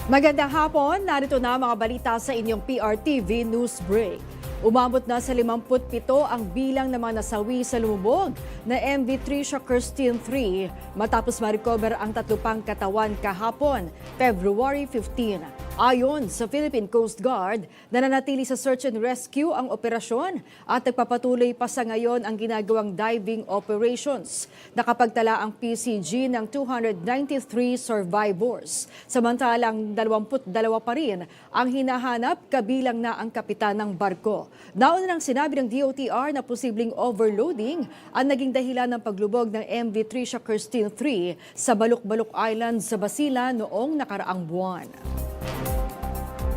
Magandang hapon, narito na mga balita sa inyong PRTV News Break. Umabot na sa 57 ang bilang ng mga nasawi sa lumubog na MV Tricia Kirstine 3 matapos ma-recover ang 3 pang katawan kahapon, February 15. Ayon sa Philippine Coast Guard, nananatili sa search and rescue ang operasyon at nagpapatuloy pa sa ngayon ang ginagawang diving operations. Nakapagtala ang PCG ng 293 survivors. Samantalang 22 pa rin ang hinahanap, kabilang na ang kapitan ng barko. Nauna nang sinabi ng DOTR na posibleng overloading ang naging dahilan ng paglubog ng MV Tricia Kirstine 3 sa Baluk-Baluk Island sa Basilan noong nakaraang buwan.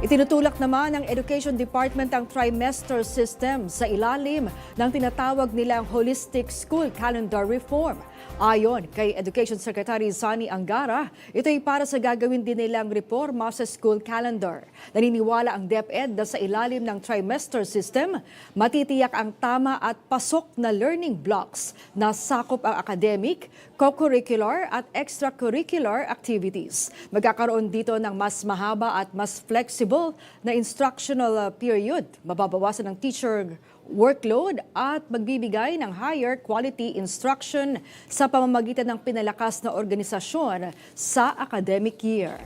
Itinutulak naman ng Education Department ang trimester system sa ilalim ng tinatawag nilang Holistic School Calendar Reform. Ayon kay Education Secretary Sonny Angara, ito ay para sa gagawin din nilang reforma sa school calendar. Naniniwala ang DepEd na sa ilalim ng trimester system, matitiyak ang tama at pasok na learning blocks na sakop ang academic, co-curricular at extracurricular activities. Magkakaroon dito ng mas mahaba at mas flexible na instructional period, mababawasan ng teacher workload at magbibigay ng higher quality instruction sa pamamagitan ng pinalakas na organisasyon sa academic year.